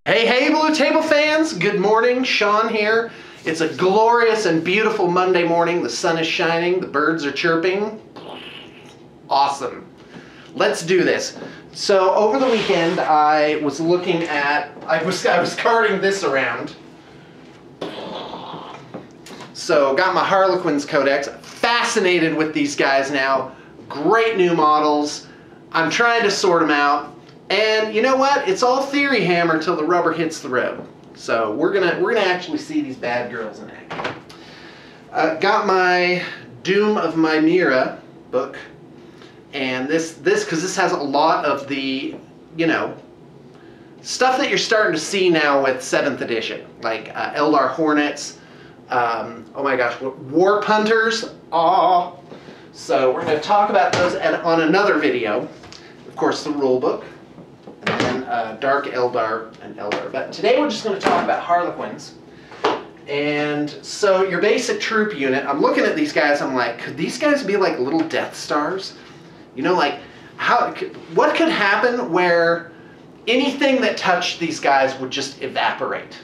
Hey, hey, Blue Table fans! Good morning, Shawn here. It's a glorious and beautiful Monday morning. The sun is shining, the birds are chirping. Awesome. Let's do this. So over the weekend, I was looking at, I was carting this around. So got my Harlequins Codex. Fascinated with these guys now. Great new models. I'm trying to sort them out. And you know what? It's all theory hammer till the rubber hits the road. So we're gonna actually see these bad girls in action. Got my Doom of Mimera book, and this because this has a lot of the, you know, stuff that you're starting to see now with 7th edition, like Eldar Hornets. Oh my gosh, Warp Hunters. Oh, so we're going to talk about those on another video. Of course, the rule book. And then Dark Eldar and Eldar. But today we're just going to talk about Harlequins. And so your basic troop unit, I'm looking at these guys, I'm like, could these guys be like little Death Stars? You know, like, what could happen where anything that touched these guys would just evaporate?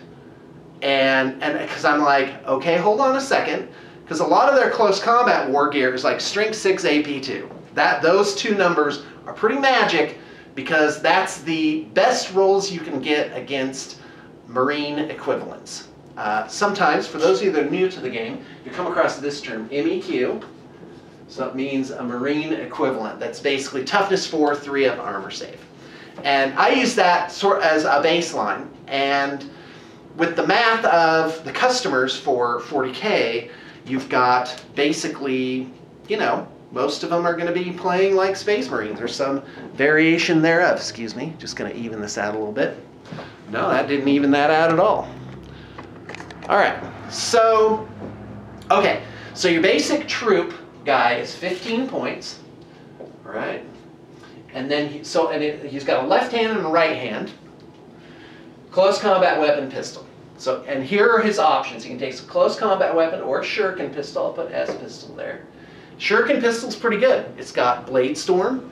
And because I'm like, okay, hold on a second. Because a lot of their close combat war gear is like Strength 6 AP 2. Those two numbers are pretty magic, because that's the best rolls you can get against Marine equivalents. Sometimes, for those of you that are new to the game, you come across this term, MEQ. So it means a Marine equivalent. That's basically toughness 4, 3 up armor save. And I use that sort as a baseline. And with the math of the customers for 40K, you've got basically, you know, most of them are going to be playing like Space Marines or some variation thereof. Excuse me, just going to even this out a little bit. No, that didn't even that out at all. All right, so, okay, so your basic troop guy is 15 points, all right? And then, he's got a left hand and a right hand, close combat weapon, pistol. So, and here are his options. He can take a close combat weapon or a shuriken pistol. I'll put S pistol there. Shuriken pistol's pretty good. It's got Blade Storm,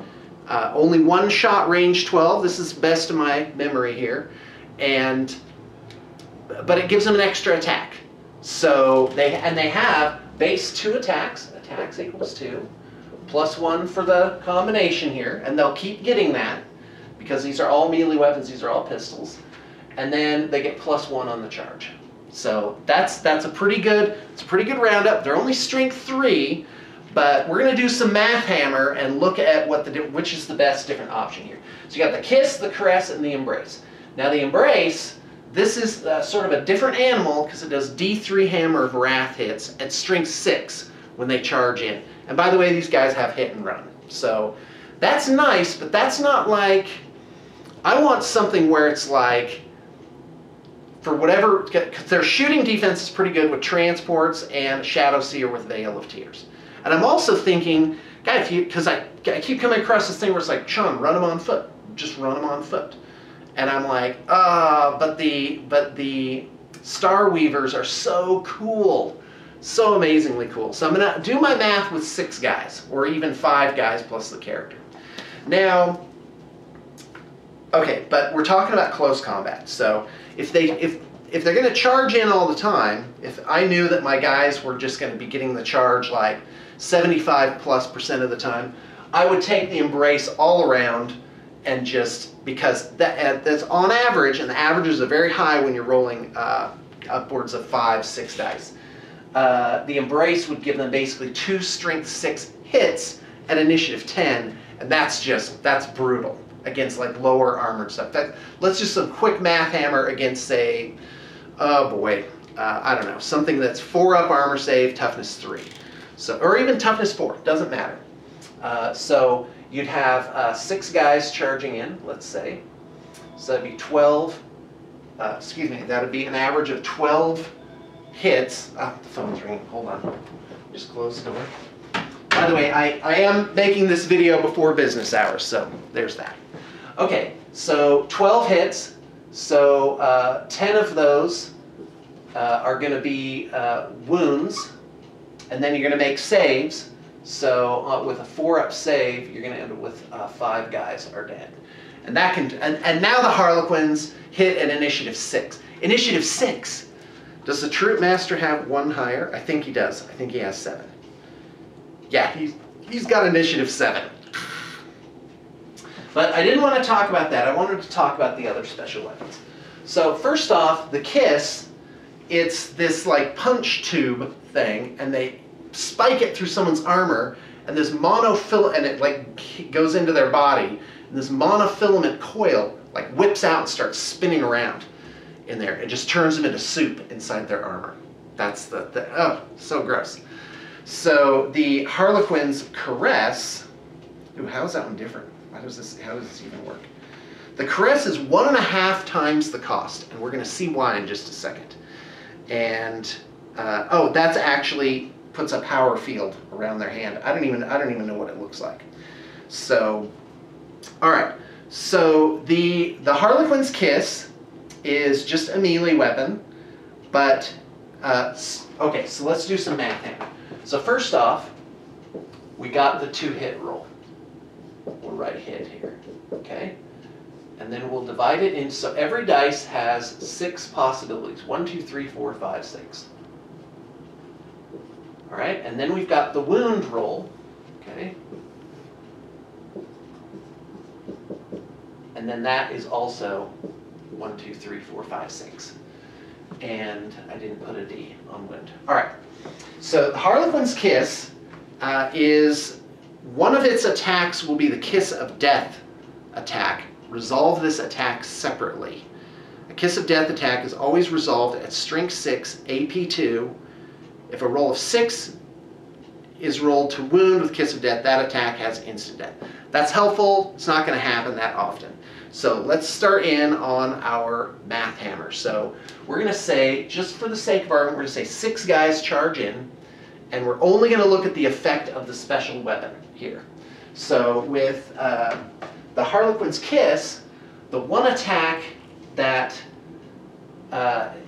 only one shot, range 12. This is best of my memory here, but it gives them an extra attack. So they have base 2 attacks. Attacks equals 2, plus 1 for the combination here, and they'll keep getting that because these are all melee weapons. These are all pistols, and then they get plus 1 on the charge. So that's a pretty good roundup. They're only strength 3. But we're going to do some math hammer and look at which is the best different option here. So you got the Kiss, the Caress, and the Embrace. Now the Embrace, this is sort of a different animal because it does D3 hammer of wrath hits at strength 6 when they charge in. And by the way, these guys have hit and run. So that's nice, but that's not like, I want something where it's like, for whatever, because their shooting defense is pretty good with transports and Shadow Seer with Veil of Tears. And I'm also thinking, guy, because I keep coming across this thing where it's like, Shawn, run them on foot. Just run them on foot. And I'm like, but the Star Weavers are so cool. So amazingly cool. So I'm going to do my math with 6 guys, or even 5 guys plus the character. Now, okay, but we're talking about close combat. So if they're going to charge in all the time, if I knew that my guys were just going to be getting the charge like 75+% of the time, I would take the Embrace all around, and just because that's on average, and the averages are very high when you're rolling upwards of 5, 6 dice. The Embrace would give them basically 2 strength 6 hits at initiative 10, and that's brutal against like lower armored stuff. Let's just some quick math hammer against, say, oh boy, I don't know, something that's 4 up armor save, toughness 3. So, or even toughness 4, doesn't matter. So you'd have 6 guys charging in, let's say. So that'd be 12, excuse me, that'd be an average of 12 hits. Ah, the phone's ringing, hold on. Just close the door. By the way, I am making this video before business hours, so there's that. Okay, so 12 hits, so 10 of those are going to be wounds, and then you're going to make saves. So with a 4-up save, you're going to end up with 5 guys are dead. And that can, and now the Harlequins hit at initiative 6. Initiative 6. Does the Troop Master have 1 higher? I think he does. I think he has 7. Yeah, he's got initiative 7. But I didn't want to talk about that. I wanted to talk about the other special weapons. So first off, the Kiss, it's this like punch tube thing, and they spike it through someone's armor, and this monofilament, and it like goes into their body, and this monofilament coil like whips out and starts spinning around in there. It just turns them into soup inside their armor. That's oh, so gross. So the Harlequin's Caress, ooh, how is that one different? How does this even work? The Caress is 1.5 times the cost, and we're going to see why in just a second. And oh, that's actually puts a power field around their hand. I don't even know what it looks like. So, all right. So the Harlequin's Kiss is just a melee weapon, but okay. So let's do some math here. So first off, we got the 2-hit roll. We'll write hit here, okay? And then we'll divide it in, so every dice has 6 possibilities. 1, 2, 3, 4, 5, 6. All right, and then we've got the wound roll, okay? And then that is also 1, 2, 3, 4, 5, 6. And I didn't put a D on wound. All right, so the Harlequin's Kiss is, one of its attacks will be the Kiss of Death attack. Resolve this attack separately. A Kiss of Death attack is always resolved at strength 6, AP 2. If a roll of 6 is rolled to wound with Kiss of Death, that attack has instant death. That's helpful. It's not going to happen that often. So let's start in on our math hammer. So we're going to say, just for the sake of argument, we're going to say 6 guys charge in, and we're only going to look at the effect of the special weapon here. So with the Harlequin's Kiss, the one attack that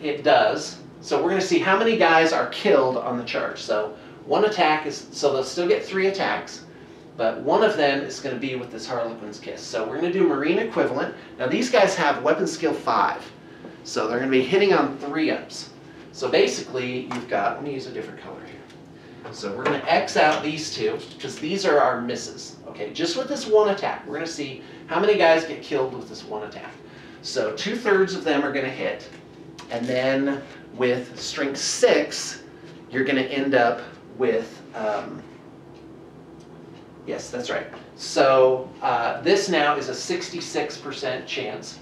it does, so we're going to see how many guys are killed on the charge. So one attack is, so they'll still get 3 attacks, but one of them is going to be with this Harlequin's Kiss. So we're going to do Marine equivalent. Now these guys have weapon skill 5, so they're going to be hitting on 3-ups. So basically you've got, let me use a different color here. So we're going to X out these 2, because these are our misses. Okay, just with this one attack, we're going to see how many guys get killed with this one attack. So 2/3 of them are going to hit, and then with strength 6, you're going to end up with, yes, that's right. So this now is a 66% chance,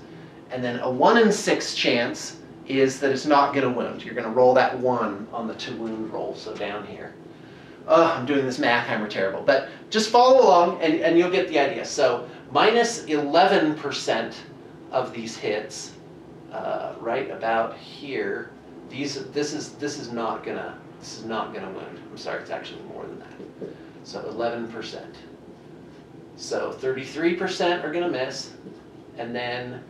and then a 1 in 6 chance is that it's not going to wound. You're going to roll that 1 on the to wound roll, so down here. Oh, I'm doing this math hammer terrible, but just follow along and you'll get the idea. So minus 11% of these hits, right about here. This is not gonna wound. I'm sorry, it's actually more than that. So 11%. So 33% are gonna miss, and then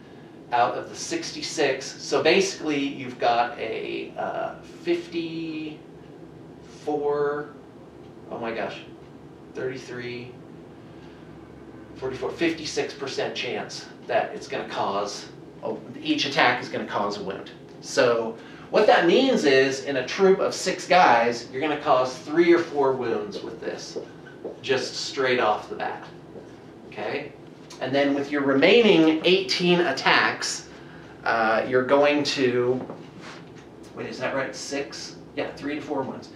out of the 66, so basically you've got a 54. Oh my gosh, 33, 44, 56% chance that it's going to cause, each attack is going to cause a wound. So what that means is, in a troop of 6 guys, you're going to cause 3 or 4 wounds with this, just straight off the bat. Okay? And then with your remaining 18 attacks, you're going to, wait, is that right? 6? Yeah, 3 to 4 wounds.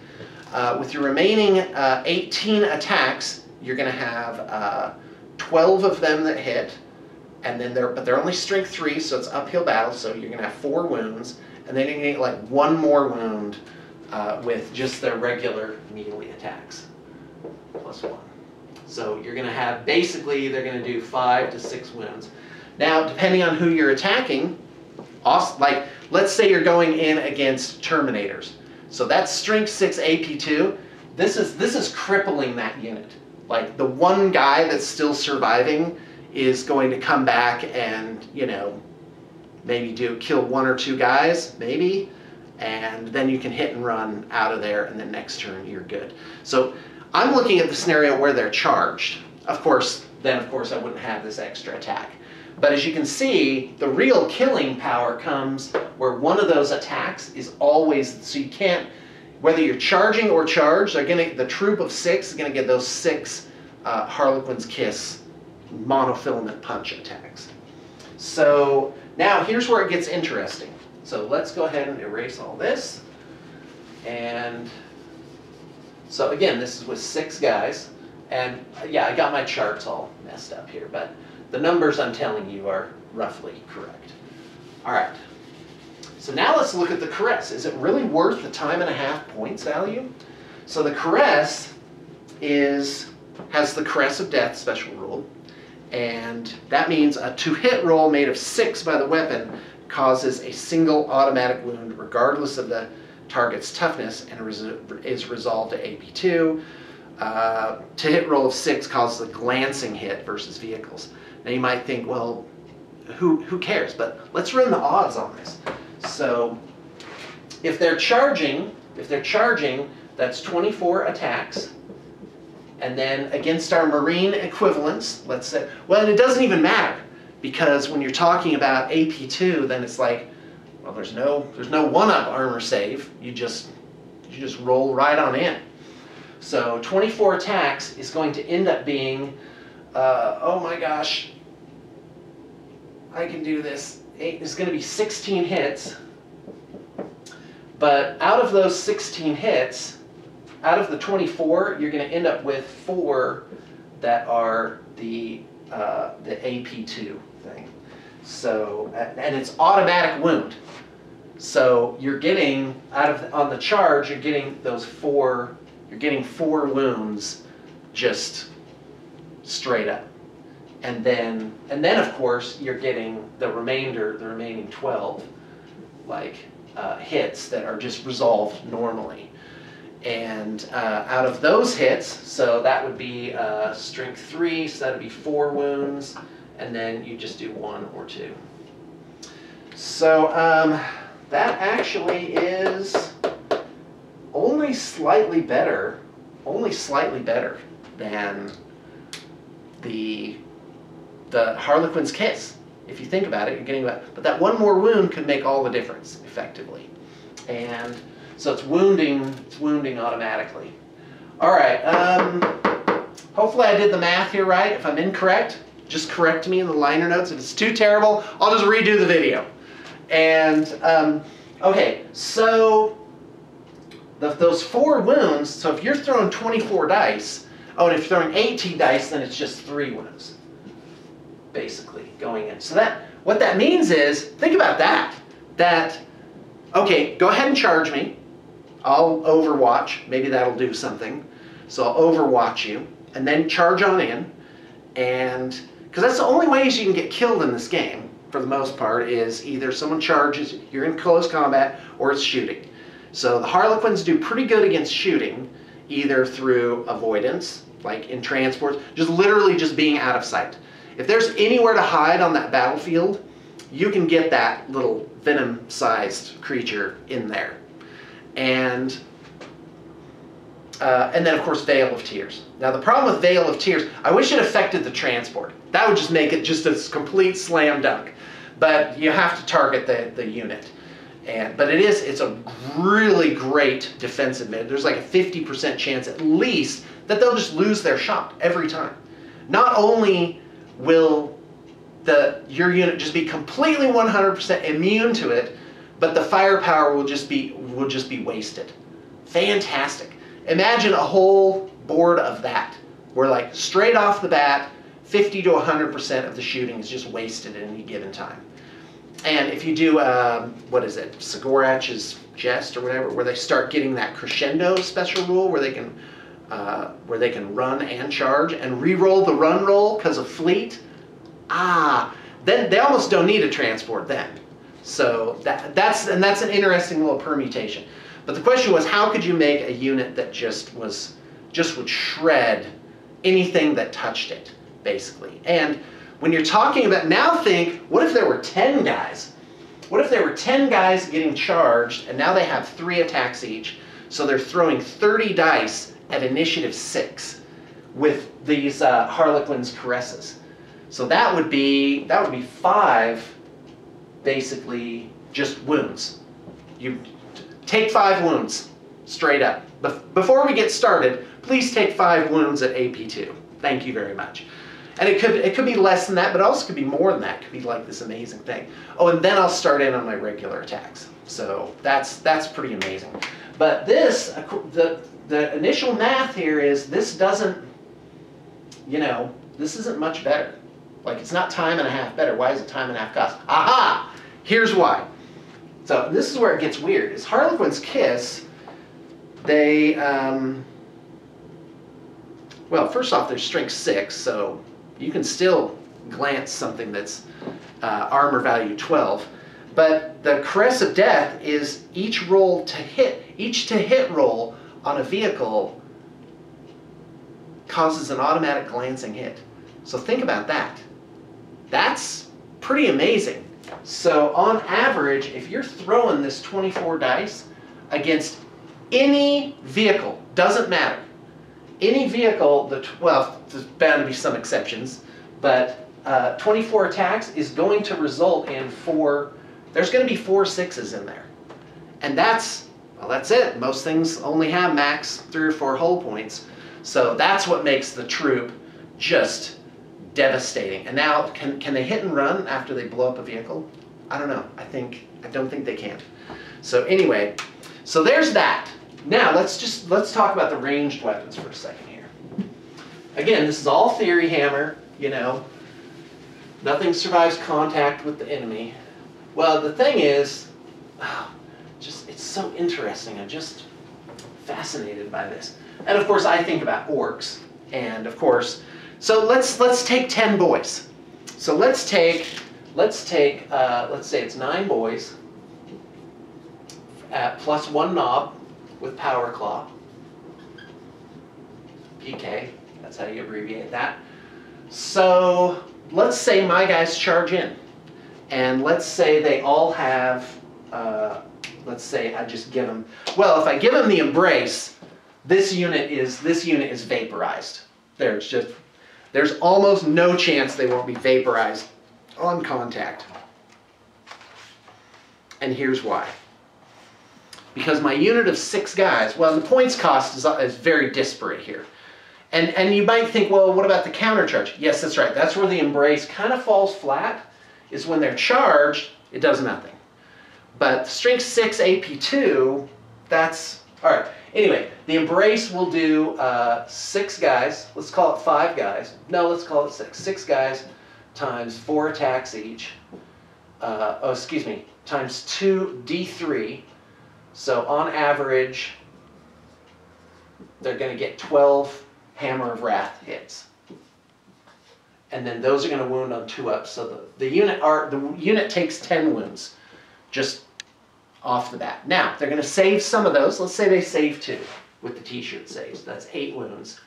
With your remaining 18 attacks, you're going to have 12 of them that hit, and then they're only strength 3, so it's uphill battle. So you're going to have 4 wounds, and then you're going to get like 1 more wound with just their regular melee attacks, plus 1. So you're going to have, basically, they're going to do 5 to 6 wounds. Now, depending on who you're attacking, like let's say you're going in against Terminators. So that's strength 6 AP2. This is crippling that unit. Like the one guy that's still surviving is going to come back and, you know, maybe kill 1 or 2 guys, maybe, and then you can hit and run out of there, and then next turn you're good. So I'm looking at the scenario where they're charged. Of course, I wouldn't have this extra attack. But as you can see, the real killing power comes where one of those attacks is always, so you can't, whether you're charging or charged, the troop of 6 is going to get those 6 Harlequin's Kiss monofilament punch attacks. So now here's where it gets interesting. So let's go ahead and erase all this. And so again, this is with 6 guys. And yeah, I got my charts all messed up here, but the numbers I'm telling you are roughly correct. All right. So now let's look at the caress. Is it really worth the time-and-a-half points value? So the caress has the caress of death special rule. And that means a to-hit roll made of 6 by the weapon causes a single automatic wound regardless of the target's toughness and is resolved to AP2. To-hit roll of 6 causes a glancing hit versus vehicles. Now you might think, well, who cares? But let's run the odds on this. So if they're charging, that's 24 attacks. And then against our marine equivalents, let's say, well, it doesn't even matter, because when you're talking about AP2, then it's like, well, there's no 1-up armor save. You just roll right on in. So 24 attacks is going to end up being, oh my gosh, I can do this. It's going to be 16 hits. But out of those 16 hits, out of the 24, you're going to end up with 4 that are the AP2 thing. So, and it's automatic wound. So you're getting on the charge, you're getting those 4. You're getting 4 wounds, just straight up, and then of course you're getting the remaining 12, like hits that are just resolved normally. And out of those hits, so that would be strength 3, so that would be 4 wounds, and then you just do 1 or 2. So that actually is only slightly better than the Harlequin's Kiss. If you think about it, you're getting but that 1 more wound could make all the difference effectively. And so it's wounding automatically. All right, hopefully I did the math here right. If I'm incorrect, just correct me in the liner notes. If it's too terrible, I'll just redo the video. And okay, so those 4 wounds, so if you're throwing 24 dice, oh, and if you're throwing 18 dice, then it's just 3 wounds, basically, going in. So what that means is, think about that, okay, go ahead and charge me. I'll overwatch. Maybe that'll do something. So I'll overwatch you, and then charge on in. And, because that's the only ways you can get killed in this game, for the most part, is either someone charges, you're in close combat, or it's shooting. So the Harlequins do pretty good against shooting, either through avoidance, like in transports, just literally just being out of sight. If there's anywhere to hide on that battlefield, you can get that little venom-sized creature in there. And then, of course, Veil of Tears. Now, the problem with Veil of Tears, I wish it affected the transport. That would just make it just a complete slam dunk. But you have to target the unit. But it's a really great defensive mid. There's like a 50% chance at least that they'll just lose their shot every time. Not only will your unit just be completely 100% immune to it, but the firepower will just be wasted. Fantastic. Imagine a whole board of that, where like straight off the bat, 50 to 100% of the shooting is just wasted at any given time. And if you do, what is it, Sigorach's Jest or whatever, where they start getting that crescendo special rule where they can run and charge and re-roll the run roll because of fleet, then they almost don't need a transport then. So that's an interesting little permutation. But the question was, how could you make a unit that just would shred anything that touched it, basically? And when you're talking about, now think, what if there were 10 guys? What if there were 10 guys getting charged, and now they have 3 attacks each, so they're throwing 30 dice at initiative 6 with these Harlequin's Caresses. So that would be 5, basically just wounds. You take 5 wounds straight up. Before we get started, please take 5 wounds at AP2. Thank you very much. And it could be less than that, but it also could be more than that. It could be like this amazing thing. Oh, and then I'll start in on my regular attacks. So that's pretty amazing. But this, the initial math here is this doesn't, you know, this isn't much better. Like, it's not time and a half better. Why is it time and a half cost? Aha! Here's why. So this is where it gets weird. Is Harlequin's Kiss, they, well, first off, they're strength 6, so you can still glance something that's armor value 12. But the Caress of Death is each to hit roll on a vehicle causes an automatic glancing hit. So think about that. That's pretty amazing. So on average, if you're throwing this 24 dice against any vehicle, doesn't matter, any vehicle, well, there's bound to be some exceptions, but 24 attacks is going to result in 4, there's going to be 4 6s in there. And that's, well, that's it. Most things only have max 3 or 4 hull points. So that's what makes the troop just devastating. And now, can they hit and run after they blow up a vehicle? I don't know. I don't think they can. So anyway, so there's that. Now let's talk about the ranged weapons for a second here. Again, this is all theory, Hammer. You know, nothing survives contact with the enemy. Well, the thing is, it's so interesting. I'm just fascinated by this. And of course, I think about orcs, and of course. So let's take 10 boys. So let's say it's 9 boys plus 1 knob with Power Claw. PK, that's how you abbreviate that. So let's say my guys charge in, and let's say they all have. Let's say I just give them. Well, if I give them the Embrace, this unit is vaporized. There's almost no chance they won't be vaporized on contact. And here's why. Because my unit of 6 guys, well, the points cost is very disparate here. And you might think, well, what about the countercharge? Yes, that's right. That's where the Embrace kind of falls flat, is when they're charged, it does nothing. But Strength 6 AP2, that's, all right. Anyway, the Embrace will do 6 guys. Let's call it 5 guys. No, let's call it 6. 6 guys times 4 attacks each. Times 2 D3. So on average, they're going to get 12 Hammer of Wrath hits. And then those are going to wound on 2-ups. So the unit takes 10 wounds just off the bat. Now, they're going to save some of those. Let's say they save 2 with the t-shirt saves. That's 8 wounds.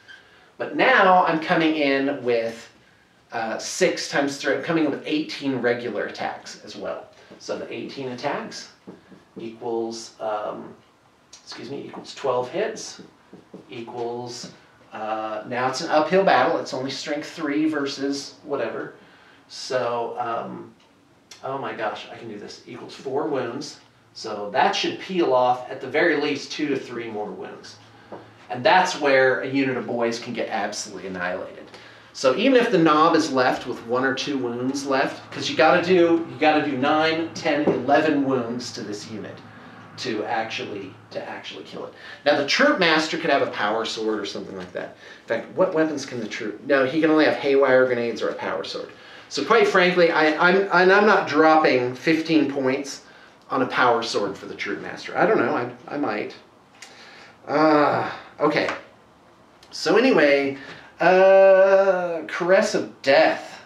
But now I'm coming in with 6 times 3. I'm coming in with 18 regular attacks as well. So the 18 attacks equals, equals 12 hits, equals, now it's an uphill battle. It's only strength 3 versus whatever. So, oh my gosh, I can do this. Equals 4 wounds. So that should peel off at the very least 2 to 3 more wounds. And that's where a unit of boys can get absolutely annihilated. So even if the knob is left with 1 or 2 wounds left, because you gotta do 9, 10, 11 wounds to this unit to actually kill it. Now the Troop Master could have a power sword or something like that. In fact, what weapons can the troop? No, he can only have haywire grenades or a power sword. So quite frankly, I'm not dropping 15 points on a power sword for the Troop Master. I don't know, I might. Okay. So anyway, Caress of Death.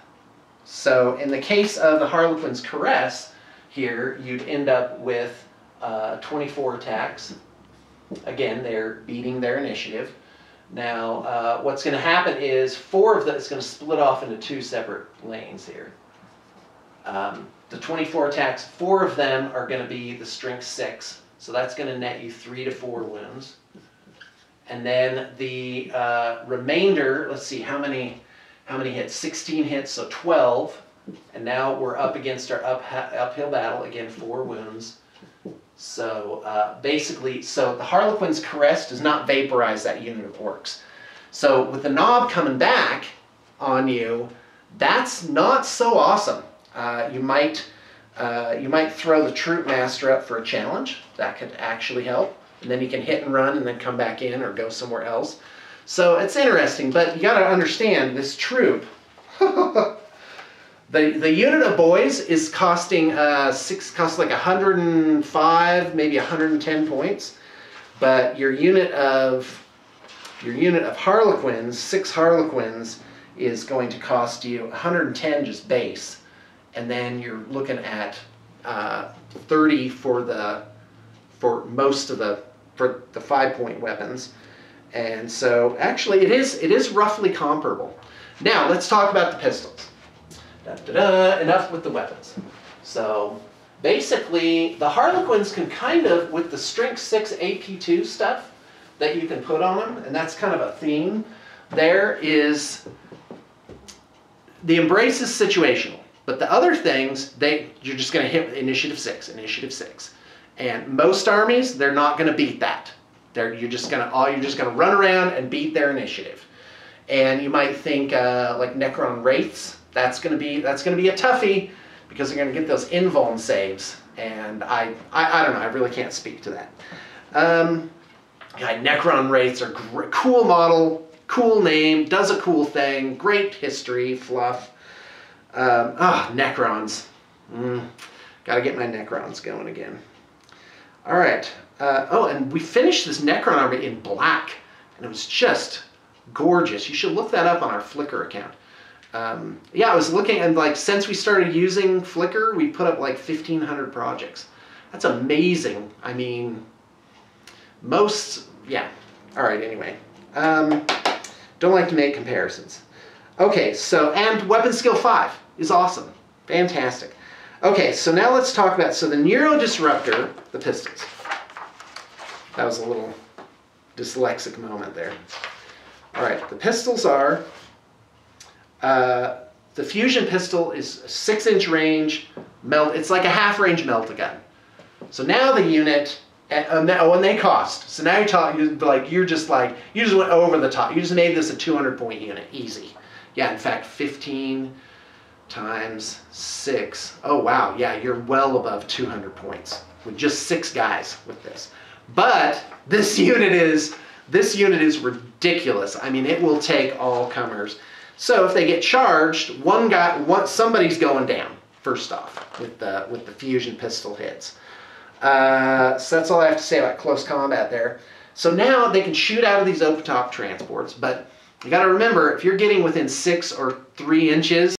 So in the case of the Harlequin's Caress, here you'd end up with 24 attacks. Again, they're beating their initiative. Now, what's going to happen is 4 of them is going to split off into 2 separate lanes here. The 24 attacks, 4 of them are going to be the strength 6, so that's going to net you 3 to 4 wounds. And then the remainder, let's see, how many how many hits? 16 hits, so 12. And now we're up against our uphill battle. Again, 4 wounds. So basically, so the Harlequin's Caress does not vaporize that unit of orcs. So with the knob coming back on you, that's not so awesome. You might throw the Troop Master up for a challenge. That could actually help. And then you can hit and run and then come back in or go somewhere else. So it's interesting, but you got to understand this troop. The unit of boys is costing costs like 105, maybe 110 points, but your unit of Harlequins, 6 Harlequins, is going to cost you 110 just base, and then you're looking at 30 for the 5-point weapons, and so actually it is roughly comparable. Now let's talk about the pistols. Enough with the weapons. So basically, the Harlequins can kind of, with the Strength 6 AP2 stuff that you can put on them, and that's kind of a theme, there is, the Embrace is situational, but the other things, you're just going to hit with Initiative 6. And most armies, they're not going to beat that. You're just going to run around and beat their initiative. And you might think like Necron Wraiths. That's gonna be a toughie because they're gonna get those invuln saves, and I don't know. I really can't speak to that. Necron Wraiths are cool model, cool name, does a cool thing, great history, fluff. Necrons. Gotta get my Necrons going again. All right. And we finished this Necron army in black, and it was just gorgeous. You should look that up on our Flickr account. Yeah, I was looking, and like since we started using Flickr, we put up like 1,500 projects. That's amazing. I mean, yeah. All right, anyway. Don't like to make comparisons. Okay, so, and Weapon Skill 5 is awesome. Fantastic. Okay, so now let's talk about, so the Neuro Disruptor, the pistols. That was a little dyslexic moment there. All right, the pistols are, the fusion pistol is a 6-inch range, it's like a half-range melt-a-gun. So now the unit, and they cost. So now you're talking, you just went over the top. You just made this a 200-point unit, easy. Yeah, in fact, 15 times 6. Oh wow, yeah, you're well above 200 points with just 6 guys with this. But this unit is ridiculous. I mean, it will take all comers. So if they get charged, somebody's going down first off with the fusion pistol hits. So that's all I have to say about close combat there. So now they can shoot out of these open top transports, but you got to remember, if you're getting within 6 or 3 inches